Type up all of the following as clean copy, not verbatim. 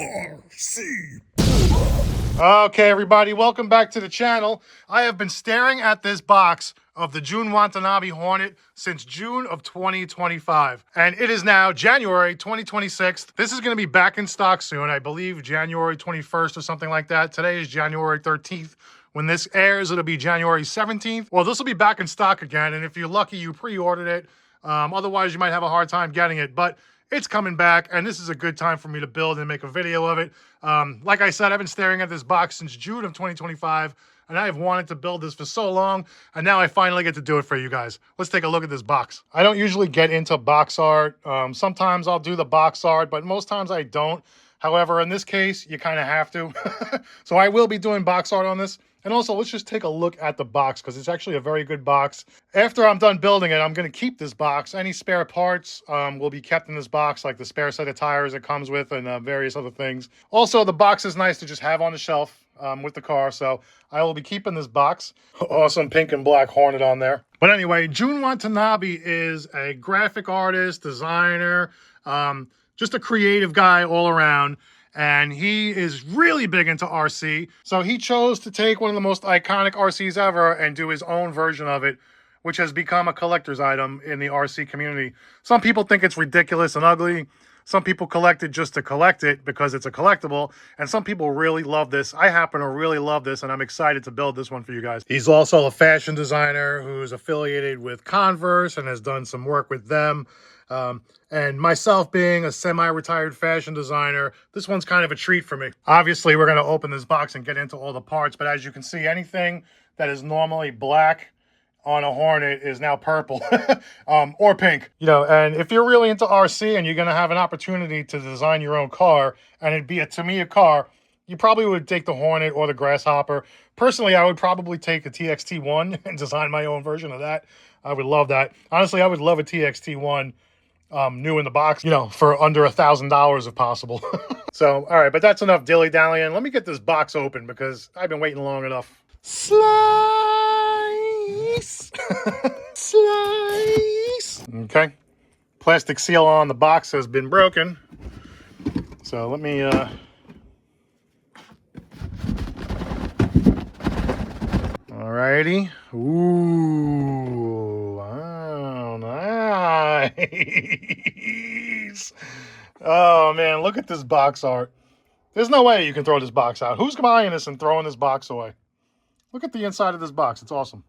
RC. Okay, everybody, welcome back to the channel. I have been staring at this box of the Jun Watanabe Hornet since June of 2025. And it is now January 2026. This is going to be back in stock soon. I believe January 21st or something like that. Today is January 13th. When this airs, it'll be January 17th. Well, this will be back in stock again. And if you're lucky, you pre-ordered it. Otherwise, you might have a hard time getting it. But it's coming back, and this is a good time for me to build and make a video of it. Like I said, I've been staring at this box since June of 2025, and I have wanted to build this for so long, and now I finally get to do it for you guys. Let's take a look at this box. I don't usually get into box art. Sometimes I'll do the box art, but most times I don't. However, in this case, you kind of have to. So I will be doing box art on this. And also, let's just take a look at the box because it's actually a very good box. After I'm done building it, I'm going to keep this box. Any spare parts will be kept in this box, like the spare set of tires it comes with and various other things. Also, the box is nice to just have on the shelf with the car, so I will be keeping this box. Awesome pink and black Hornet on there. But anyway, Jun Watanabe is a graphic artist, designer, just a creative guy all around. And he is really big into RC. So he chose to take one of the most iconic RCs ever and do his own version of it, which has become a collector's item in the RC community. Some people think it's ridiculous and ugly. Some people collect it just to collect it because it's a collectible. And some people really love this. I happen to really love this, and I'm excited to build this one for you guys. He's also a fashion designer who's affiliated with Converse and has done some work with them. And myself being a semi-retired fashion designer, this one's kind of a treat for me. Obviously, we're going to open this box and get into all the parts, but as you can see, anything that is normally black on a Hornet is now purple or pink. You know, and if you're really into RC and you're going to have an opportunity to design your own car and it'd be a Tamiya car, you probably would take the Hornet or the Grasshopper. Personally, I would probably take a TXT1 and design my own version of that. I would love that. Honestly, I would love a TXT1 new in the box, you know, for under $1,000 if possible. So, all right, but that's enough dilly-dallying. Let me get this box open because I've been waiting long enough. Slice! Slice! Okay. Plastic seal on the box has been broken. So let me, alrighty. Ooh, wow, nice. Oh man, look at this box art. There's no way you can throw this box out. Who's buying this and throwing this box away? Look at the inside of this box. It's awesome.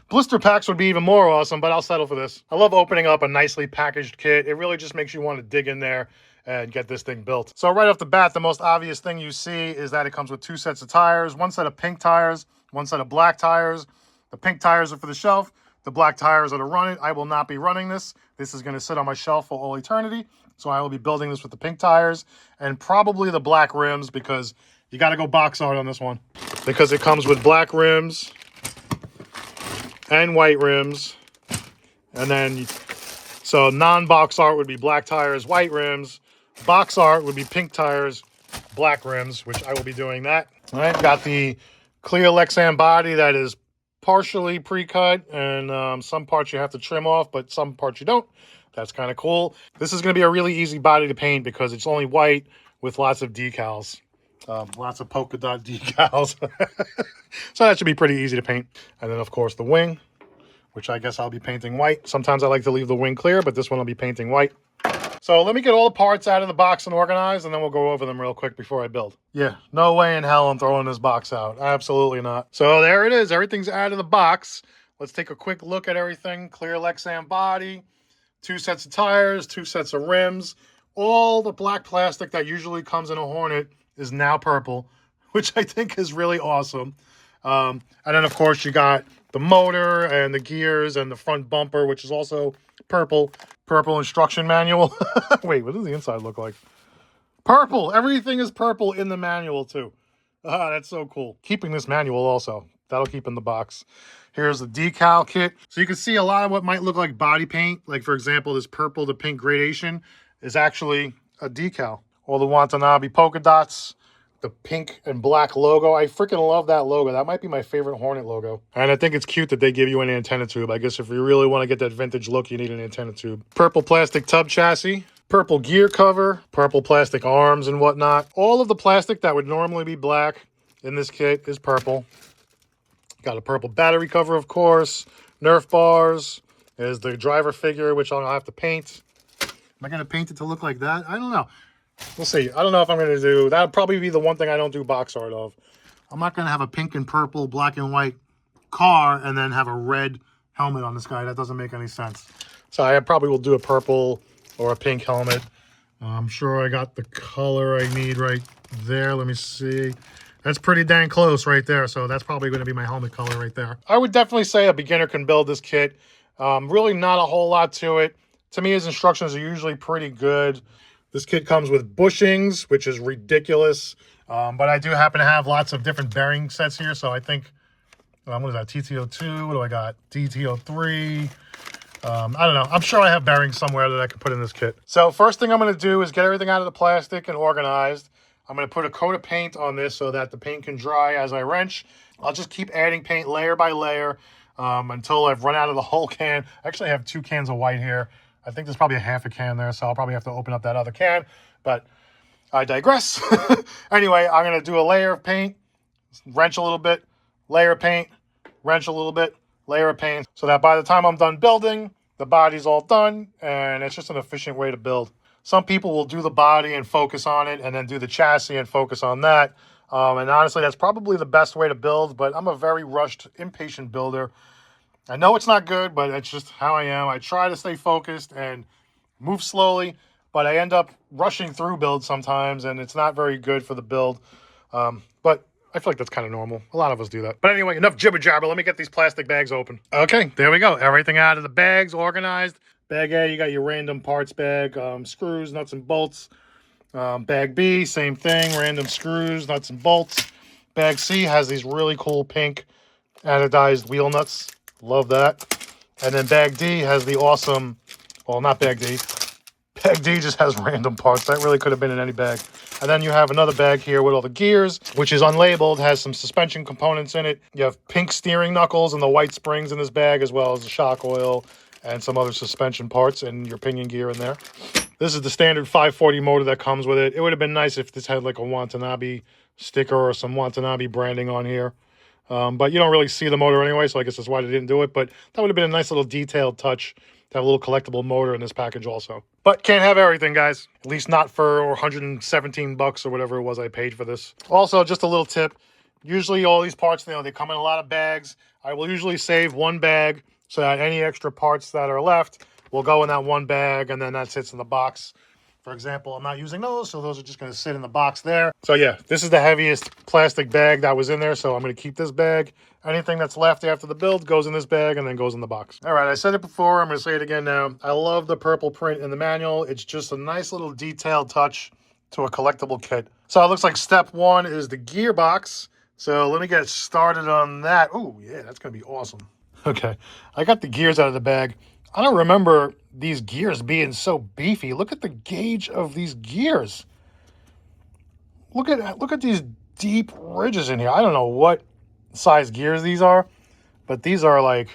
Blister packs would be even more awesome, but I'll settle for this. I love opening up a nicely packaged kit. It really just makes you want to dig in there and get this thing built. So right off the bat, the most obvious thing you see is that it comes with two sets of tires, one set of pink tires, one set of black tires. The pink tires are for the shelf. The black tires are to run it. I will not be running this. This is going to sit on my shelf for all eternity. So I will be building this with the pink tires and probably the black rims because you got to go box art on this one. Because it comes with black rims and white rims. And then, so non-box art would be black tires, white rims. Box art would be pink tires, black rims, which I will be doing that. All right, got the clear Lexan body that is partially pre-cut, and some parts you have to trim off, but some parts you don't. That's kind of cool. This is going to be a really easy body to paint because it's only white with lots of decals. Lots of polka dot decals. So that should be pretty easy to paint. And then, of course, the wing, which I guess I'll be painting white. Sometimes I like to leave the wing clear, but this one I'll be painting white. So let me get all the parts out of the box and organized, and then we'll go over them real quick before I build. Yeah, no way in hell I'm throwing this box out. Absolutely not. So there it is. Everything's out of the box. Let's take a quick look at everything. Clear Lexan body, two sets of tires, two sets of rims. All the black plastic that usually comes in a Hornet is now purple, which I think is really awesome. And then, of course, you got the motor and the gears and the front bumper, which is also purple. Purple instruction manual. Wait, what does the inside look like? Purple. Everything is purple in the manual, too. Ah, that's so cool. Keeping this manual also. That'll keep in the box. Here's the decal kit. So you can see a lot of what might look like body paint. Like, for example, this purple to pink gradation is actually a decal. All the Watanabe polka dots, the pink and black logo. I freaking love that logo. That might be my favorite Hornet logo. And I think it's cute that they give you an antenna tube. I guess if you really want to get that vintage look, you need an antenna tube. Purple plastic tub chassis. Purple gear cover, purple plastic arms and whatnot. All of the plastic that would normally be black in this kit is purple. Got a purple battery cover, of course. Nerf bars. There's the driver figure, which I'll have to paint. Am I going to paint it to look like that? I don't know. We'll see. I don't know if I'm going to do... That'll probably be the one thing I don't do box art of. I'm not going to have a pink and purple, black and white car and then have a red helmet on this guy. That doesn't make any sense. So I probably will do a purple or a pink helmet. I'm sure I got the color I need right there. Let me see. That's pretty dang close right there. So that's probably going to be my helmet color right there. I would definitely say a beginner can build this kit. Really not a whole lot to it. Tamiya's instructions are usually pretty good. This kit comes with bushings, which is ridiculous. But I do happen to have lots of different bearing sets here. So I think, what is that, TTO2? What do I got? DTO3. I don't know. I'm sure I have bearings somewhere that I could put in this kit. So first thing I'm going to do is get everything out of the plastic and organized. I'm going to put a coat of paint on this so that the paint can dry as I wrench. I'll just keep adding paint layer by layer until I've run out of the whole can. I actually have 2 cans of white here. I think there's probably a half a can there, so I'll probably have to open up that other can. But I digress. Anyway, I'm going to do a layer of paint, wrench a little bit, layer of paint, wrench a little bit, layer of paint, so that by the time I'm done building, the body's all done, and it's just an efficient way to build. Some people will do the body and focus on it, and then do the chassis and focus on that. And honestly, that's probably the best way to build, but I'm a very rushed, impatient builder. I know it's not good, but it's just how I am. I try to stay focused and move slowly, but I end up rushing through builds sometimes, and it's not very good for the build. But I feel like that's kind of normal. A lot of us do that. But anyway, enough jibber jabber. Let me get these plastic bags open. Okay, there we go. Everything out of the bags, organized. Bag A, you got your random parts bag, screws, nuts and bolts. Bag B, same thing, random screws, nuts and bolts. Bag C has these really cool pink anodized wheel nuts. Love that. And then bag D has the awesome, well, not bag D. Bag D just has random parts. That really could have been in any bag. And then you have another bag here with all the gears, which is unlabeled, has some suspension components in it. You have pink steering knuckles and the white springs in this bag, as well as the shock oil and some other suspension parts and your pinion gear in there. This is the standard 540 motor that comes with it. It would have been nice if this had like a Watanabe sticker or some Watanabe branding on here. But you don't really see the motor anyway, so I guess that's why they didn't do it. But that would have been a nice little detailed touch to have a little collectible motor in this package also. But can't have everything, guys. At least not for 117 bucks or whatever it was I paid for this. Also, just a little tip. Usually all these parts, they come in a lot of bags. I will usually save one bag so that any extra parts that are left will go in that one bag, and then that sits in the box. For example, I'm not using those, so those are just going to sit in the box there. So yeah, this is the heaviest plastic bag that was in there, so I'm going to keep this bag. Anything that's left after the build goes in this bag and then goes in the box. All right, I said it before, I'm going to say it again now. I love the purple print in the manual. It's just a nice little detailed touch to a collectible kit. So it looks like step one is the gearbox. So let me get started on that. Oh yeah, that's going to be awesome. Okay, I got the gears out of the bag. I don't remember these gears being so beefy. Look at the gauge of these gears. Look at these deep ridges in here. I don't know what size gears these are, but these are like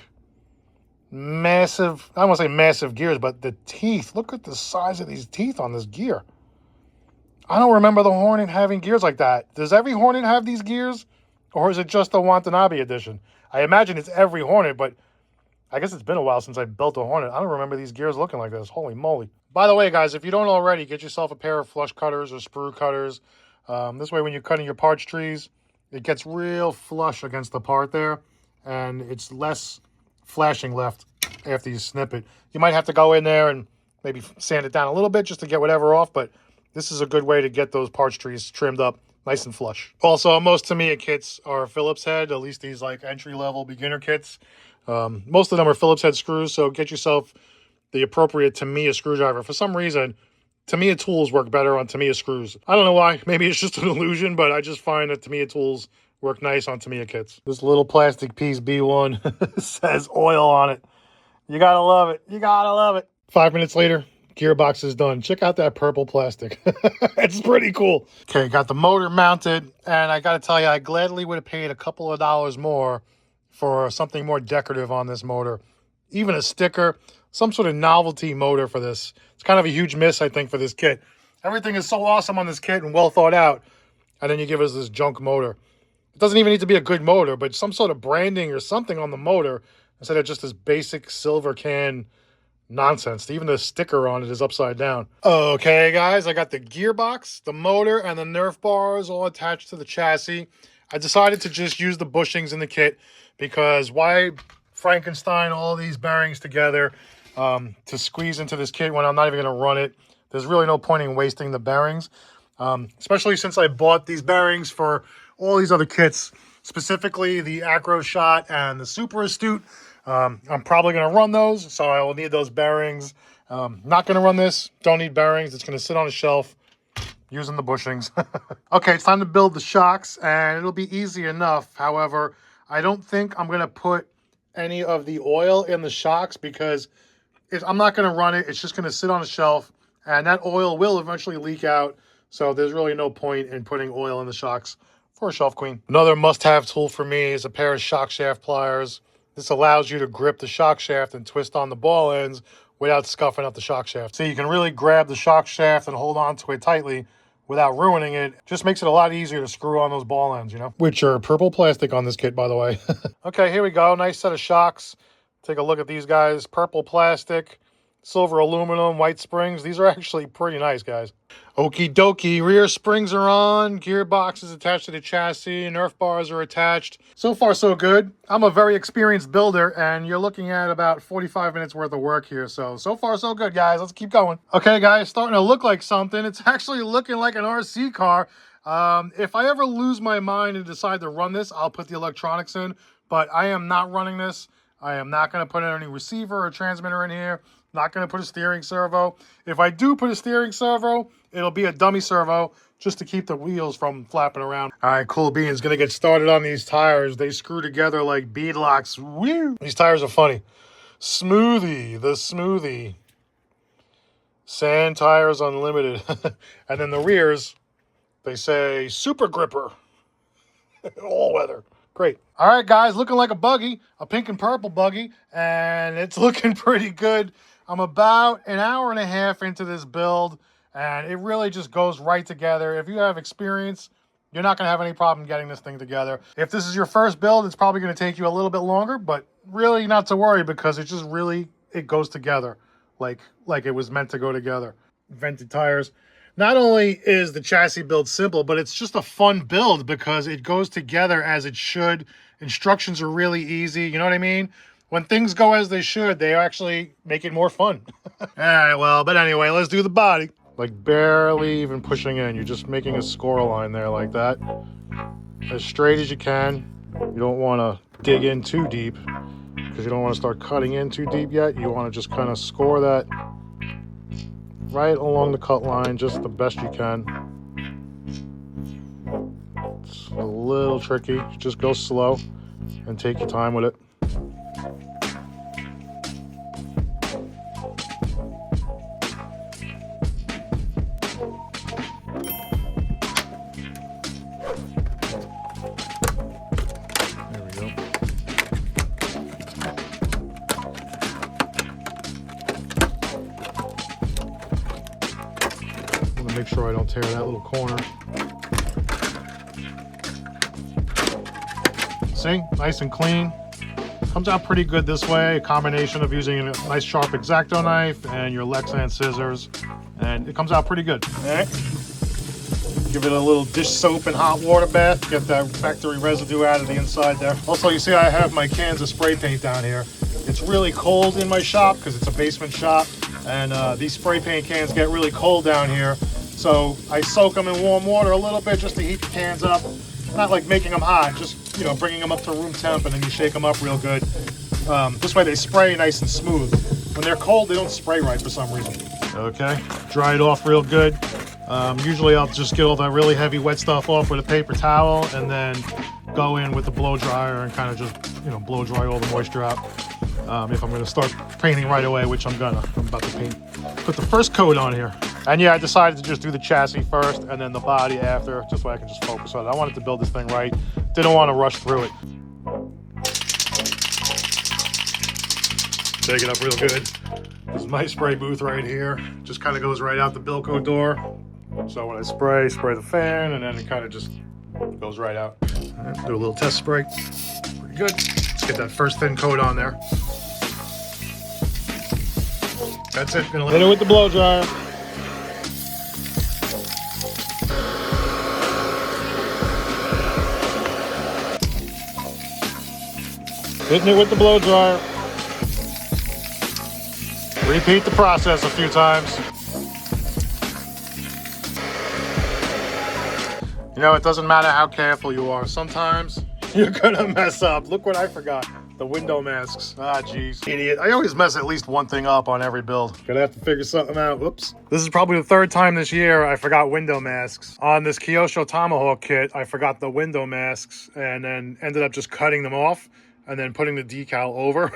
massive. I don't want to say massive gears, but the teeth. Look at the size of these teeth on this gear. I don't remember the Hornet having gears like that. Does every Hornet have these gears, or is it just the Watanabe edition? I imagine it's every Hornet, but I guess it's been a while since I built a Hornet. I don't remember these gears looking like this. Holy moly. By the way, guys, if you don't already, get yourself a pair of flush cutters or sprue cutters. This way, when you're cutting your parts trees, it gets real flush against the part there, and it's less flashing left after you snip it. You might have to go in there and maybe sand it down a little bit just to get whatever off, but this is a good way to get those parts trees trimmed up nice and flush. Also, most Tamiya kits are Phillips head, at least these like entry-level beginner kits. Most of them are Phillips head screws, so get yourself the appropriate Tamiya screwdriver. For some reason, Tamiya tools work better on Tamiya screws. I don't know why. Maybe it's just an illusion, but I just find that Tamiya tools work nice on Tamiya kits. This little plastic piece B1 says oil on it. You gotta love it. You gotta love it. 5 minutes later, gearbox is done. Check out that purple plastic. It's pretty cool. Okay, got the motor mounted, and I gotta tell you, I gladly would have paid a couple of dollars more for something more decorative on this motor. Even a sticker, some sort of novelty motor for this. It's kind of a huge miss, I think, for this kit. Everything is so awesome on this kit and well thought out, and then you give us this junk motor. It doesn't even need to be a good motor, but some sort of branding or something on the motor instead of just this basic silver can nonsense. Even the sticker on it is upside down. Okay, guys, I got the gearbox, the motor, and the Nerf bars all attached to the chassis. I decided to just use the bushings in the kit because why Frankenstein all these bearings together to squeeze into this kit when I'm not even going to run it? There's really no point in wasting the bearings, especially since I bought these bearings for all these other kits, specifically the Acro Shot and the Super Astute. I'm probably going to run those, so I will need those bearings. Not going to run this. Don't need bearings. It's going to sit on a shelf using the bushings. Okay, it's time to build the shocks, and it'll be easy enough. However, I don't think I'm going to put any of the oil in the shocks because I'm not going to run it. It's just going to sit on a shelf, and that oil will eventually leak out. So there's really no point in putting oil in the shocks for a shelf queen. Another must-have tool for me is a pair of shock shaft pliers. This allows you to grip the shock shaft and twist on the ball ends without scuffing up the shock shaft. So you can really grab the shock shaft and hold on to it tightly without ruining it. Just makes it a lot easier to screw on those ball ends, you know? Which are purple plastic on this kit, by the way. Okay, here we go. Nice set of shocks. Take a look at these guys. Purple plastic, silver aluminum, white springs. These are actually pretty nice, guys. Okie dokie, rear springs are on, gearbox is attached to the chassis, Nerf bars are attached. So far, so good. I'm a very experienced builder, and you're looking at about 45 minutes worth of work here. So far, so good, guys. Let's keep going. Okay, guys, starting to look like something. It's actually looking like an RC car. If I ever lose my mind and decide to run this, I'll put the electronics in, but I am not running this. I am not going to put any receiver or transmitter in here. Not going to put a steering servo. If I do put a steering servo, it'll be a dummy servo just to keep the wheels from flapping around. All right, cool beans. Going to get started on these tires. They screw together like beadlocks. Woo! These tires are funny. Smoothie, the smoothie. Sand tires unlimited. And then the rears, they say super gripper. All weather. Great. All right, guys, looking like a buggy, a pink and purple buggy, and it's looking pretty good. I'm about an hour and a half into this build, and it really just goes right together. If you have experience, you're not going to have any problem getting this thing together. If this is your first build, it's probably going to take you a little bit longer, but really not to worry because it just really, it goes together like it was meant to go together. Vented tires. Not only is the chassis build simple, but it's just a fun build because it goes together as it should. Instructions are really easy. You know what I mean? When things go as they should, they actually make it more fun. All right, well, but anyway, let's do the body. Like barely even pushing in. You're just making a score line there like that. As straight as you can. You don't want to dig in too deep because you don't want to start cutting in too deep yet. You want to just kind of score that right along the cut line, just the best you can. It's a little tricky. Just go slow and take your time with it. There we go. Make sure I don't tear that little corner. See, nice and clean. Comes out pretty good this way. A combination of using a nice sharp X-Acto knife and your Lexan scissors, and it comes out pretty good. All right. Give it a little dish soap and hot water bath. Get that factory residue out of the inside there. Also, you see I have my cans of spray paint down here. It's really cold in my shop because it's a basement shop, and these spray paint cans get really cold down here. So I soak them in warm water a little bit just to heat the cans up. Not like making them hot, just, you know, bringing them up to room temp, and then you shake them up real good. This way they spray nice and smooth. When they're cold, they don't spray right for some reason. Okay, dry it off real good. Usually I'll just get all that really heavy wet stuff off with a paper towel and then go in with the blow dryer and kind of just, you know, blow dry all the moisture out. If I'm going to start painting right away, which I'm about to paint. Put the first coat on here. And yeah, I decided to just do the chassis first and then the body after, just so I can just focus on it. I wanted to build this thing right. Didn't want to rush through it. Take it up real good. This is my spray booth right here. Just kind of goes right out the Bilco door. So when I spray the fan, and then it kind of just goes right out. All right, do a little test spray. Pretty good. Let's get that first thin coat on there. That's it. Gonna hit it with the blow dryer. Hitting it with the blow dryer. Repeat the process a few times. You know, it doesn't matter how careful you are. Sometimes you're gonna mess up. Look what I forgot. The window masks. Ah, jeez. Idiot. I always mess at least one thing up on every build. Gonna have to figure something out. Whoops. This is probably the third time this year I forgot window masks. On this Kyosho Tomahawk kit, I forgot the window masks and then ended up just cutting them off and then putting the decal over.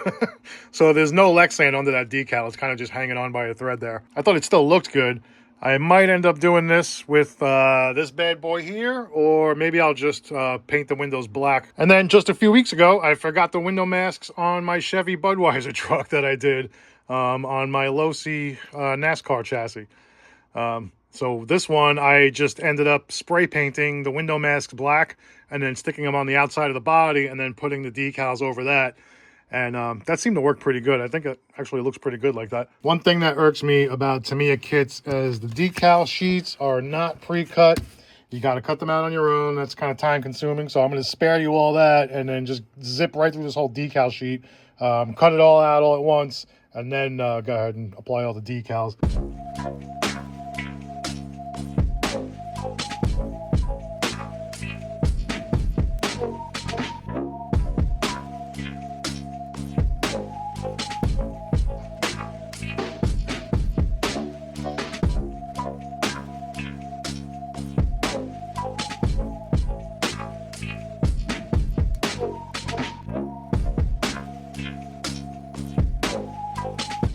So there's no Lexan under that decal. It's kind of just hanging on by a thread there. I thought it still looked good. I might end up doing this with this bad boy here, or maybe I'll just paint the windows black. And then just a few weeks ago, I forgot the window masks on my Chevy Budweiser truck that I did on my low-C NASCAR chassis. So this one, I just ended up spray painting the window masks black and then sticking them on the outside of the body and then putting the decals over that. And that seemed to work pretty good. I think it actually looks pretty good like that. One thing that irks me about Tamiya kits is the decal sheets are not pre-cut. You got to cut them out on your own. That's kind of time consuming. So I'm going to spare you all that and then just zip right through this whole decal sheet. Cut it all out all at once and then go ahead and apply all the decals.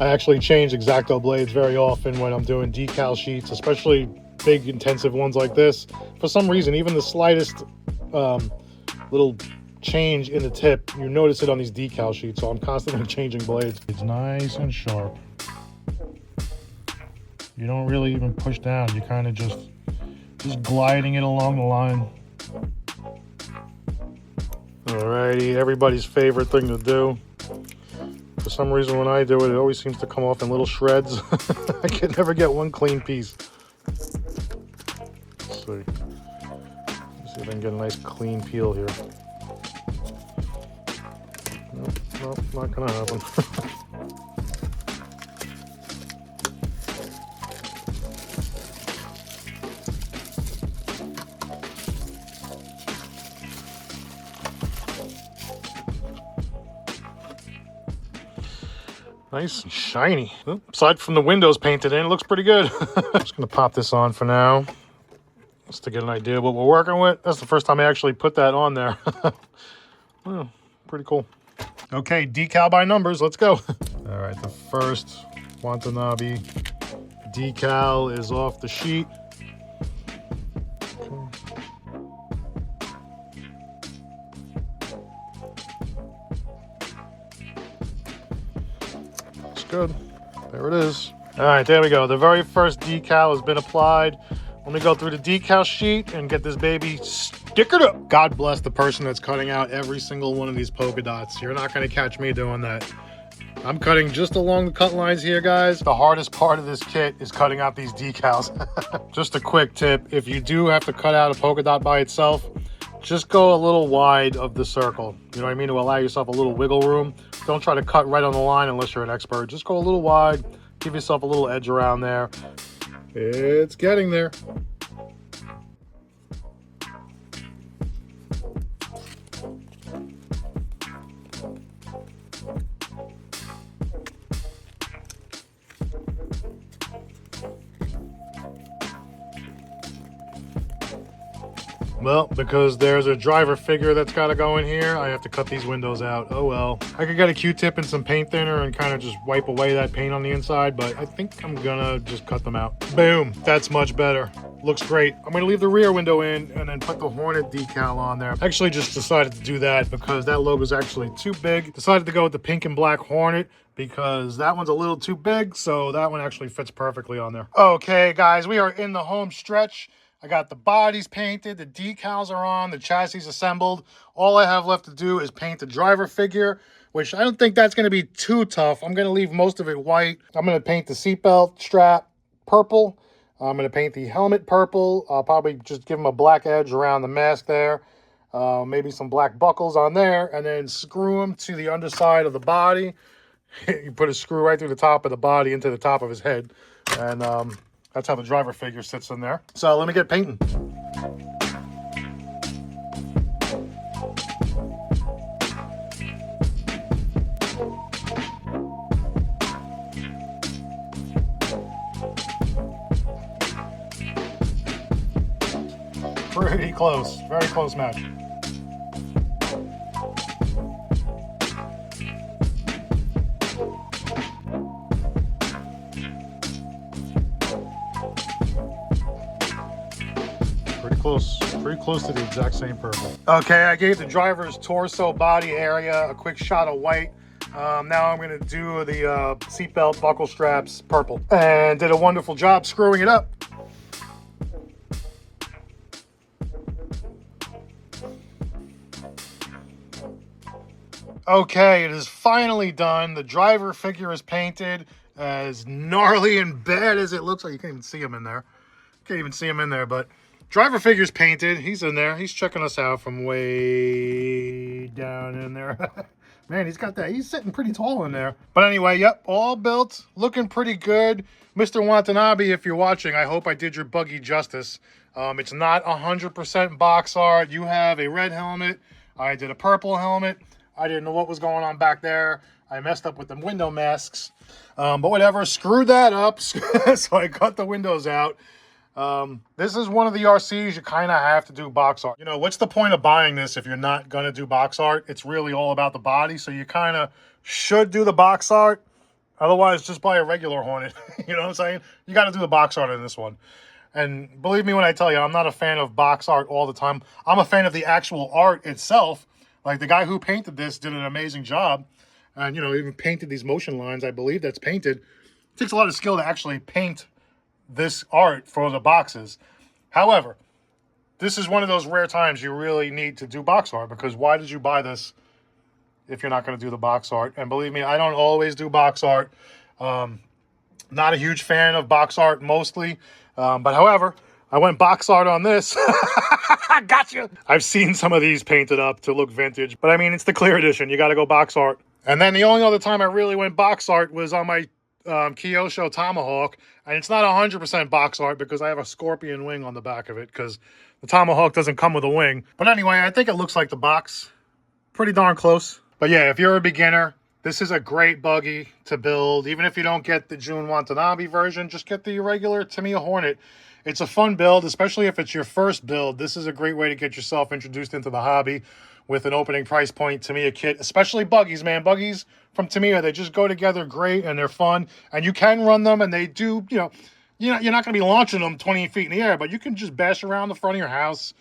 I actually change X-Acto blades very often when I'm doing decal sheets, especially big intensive ones like this. For some reason, even the slightest little change in the tip, you notice it on these decal sheets, so I'm constantly changing blades. It's nice and sharp. You don't really even push down, you kind of just gliding it along the line. Alrighty, everybody's favorite thing to do. For some reason, when I do it, it always seems to come off in little shreds. I can never get one clean piece. Let's see. Let's see if I can get a nice clean peel here. Nope, not gonna happen. Nice and shiny. Aside from the windows painted in, it looks pretty good. Just gonna pop this on for now, just to get an idea of what we're working with. That's the first time I actually put that on there. Oh, pretty cool. Okay, decal by numbers, let's go. All right, the first Watanabe decal is off the sheet. Good. There it is. All right, there we go. The very first decal has been applied. Let me go through the decal sheet and get this baby stickered up. God bless the person that's cutting out every single one of these polka dots. You're not going to catch me doing that. I'm cutting just along the cut lines here, guys. The hardest part of this kit is cutting out these decals. Just a quick tip. If you do have to cut out a polka dot by itself, just go a little wide of the circle. You know what I mean? To allow yourself a little wiggle room. Don't try to cut right on the line unless you're an expert. Just go a little wide. Give yourself a little edge around there. It's getting there. Well, because there's a driver figure that's got to go in here, I have to cut these windows out. Oh well. I could get a Q-tip and some paint thinner and kind of just wipe away that paint on the inside, but I think I'm gonna just cut them out. Boom, that's much better. Looks great. I'm gonna leave the rear window in and then put the Hornet decal on there. I actually just decided to do that because that logo is actually too big. Decided to go with the pink and black Hornet because that one's a little too big, so that one actually fits perfectly on there. Okay, guys, we are in the home stretch. I got the bodies painted, the decals are on, the chassis assembled. All I have left to do is paint the driver figure, which I don't think that's going to be too tough. I'm going to leave most of it white. I'm going to paint the seatbelt strap purple. I'm going to paint the helmet purple. I'll probably just give them a black edge around the mask there. Maybe some black buckles on there, and then screw them to the underside of the body. You put a screw right through the top of the body into the top of his head, and that's how the driver figure sits in there. So let me get painting. Pretty close, very close match. Pretty close to the exact same purple. Okay, I gave the driver's torso body area a quick shot of white. Now I'm gonna do the seatbelt buckle straps purple, and did a wonderful job screwing it up. Okay, it is finally done. The driver figure is painted. As gnarly and bad as it looks like, you can't even see him in there. Can't even see him in there, but driver figure's painted. He's in there. He's checking us out from way down in there. Man, he's got that. He's sitting pretty tall in there. But anyway, yep, all built. Looking pretty good. Mr. Watanabe, if you're watching, I hope I did your buggy justice. It's not 100% box art. You have a red helmet. I did a purple helmet. I didn't know what was going on back there. I messed up with the window masks. But whatever, screwed that up. So I cut the windows out. This is one of the RCs you kind of have to do box art. You know, what's the point of buying this if you're not going to do box art? It's really all about the body, so you kind of should do the box art. Otherwise, just buy a regular Hornet. You know what I'm saying? You got to do the box art in this one. And believe me when I tell you, I'm not a fan of box art all the time. I'm a fan of the actual art itself. Like, the guy who painted this did an amazing job. And, you know, even painted these motion lines, I believe that's painted. It takes a lot of skill to actually paint this art for the boxes. However, this is one of those rare times you really need to do box art, because why did you buy this if you're not going to do the box art? And believe me, I don't always do box art. Not a huge fan of box art mostly. But however, I went box art on this. Gotcha. I've seen some of these painted up to look vintage, but I mean, it's the clear edition. You got to go box art. And then the only other time I really went box art was on my Kyosho Tomahawk, and it's not 100% box art because I have a scorpion wing on the back of it because the Tomahawk doesn't come with a wing. But anyway, I think it looks like the box. Pretty darn close. But yeah, if you're a beginner, this is a great buggy to build. Even if you don't get the Jun Watanabe version, just get the regular Tamiya Hornet. It's a fun build, especially if it's your first build. This is a great way to get yourself introduced into the hobby with an opening price point Tamiya kit, especially buggies, man. Buggies from Tamiya, they just go together great and they're fun. And you can run them, and they do, you know, you're not going to be launching them 20 feet in the air, but you can just bash around the front of your house,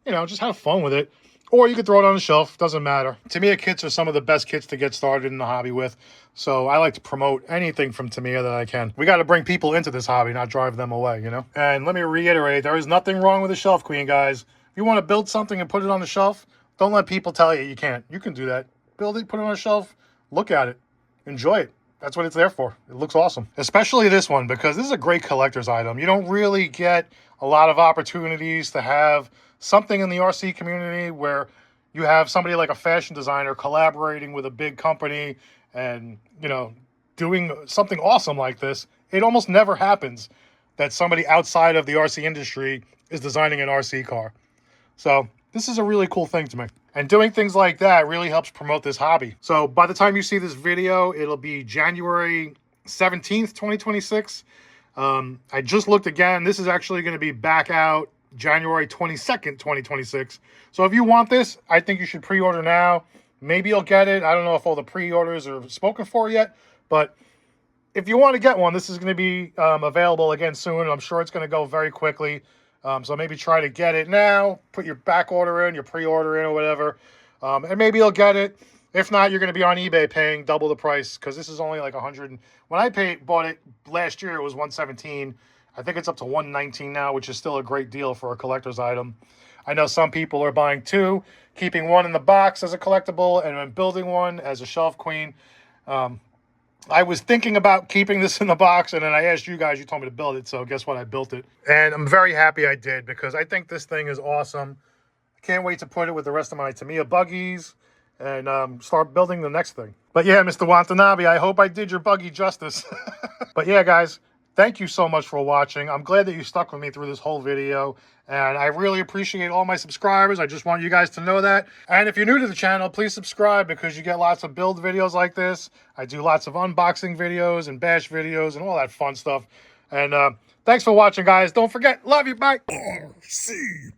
you know, just have fun with it. Or you could throw it on the shelf, doesn't matter. Tamiya kits are some of the best kits to get started in the hobby with. So I like to promote anything from Tamiya that I can. We got to bring people into this hobby, not drive them away, you know? And let me reiterate, there is nothing wrong with the Shelf Queen, guys. If you want to build something and put it on the shelf, don't let people tell you you can't. You can do that. Build it, put it on a shelf, look at it, enjoy it. That's what it's there for. It looks awesome. Especially this one, because this is a great collector's item. You don't really get a lot of opportunities to have something in the RC community where you have somebody like a fashion designer collaborating with a big company and, you know, doing something awesome like this. It almost never happens that somebody outside of the RC industry is designing an RC car. So this is a really cool thing to me. And doing things like that really helps promote this hobby. So by the time you see this video, it'll be January 17th, 2026. I just looked again. This is actually going to be back out January 22nd, 2026. So if you want this, I think you should pre-order now. Maybe you'll get it. I don't know if all the pre-orders are spoken for yet, but if you want to get one, this is going to be available again soon. I'm sure it's going to go very quickly. So maybe try to get it now. Put your back order in, your pre-order in, or whatever. And maybe you'll get it. If not, you're going to be on eBay paying double the price, because this is only like 100. When I bought it last year, it was 117. I think it's up to 119 now, which is still a great deal for a collector's item. I know some people are buying two, keeping one in the box as a collectible, and then building one as a shelf queen. I was thinking about keeping this in the box, and then I asked you guys, you told me to build it, so guess what? I built it. And I'm very happy I did, because I think this thing is awesome. I can't wait to put it with the rest of my Tamiya buggies and start building the next thing. But yeah, Mr. Watanabe, I hope I did your buggy justice. But yeah, guys, thank you so much for watching. I'm glad that you stuck with me through this whole video, and I really appreciate all my subscribers. I just want you guys to know that. And if you're new to the channel, please subscribe, because you get lots of build videos like this. I do lots of unboxing videos and bash videos and all that fun stuff. And thanks for watching, guys. Don't forget, love you, bye. RC.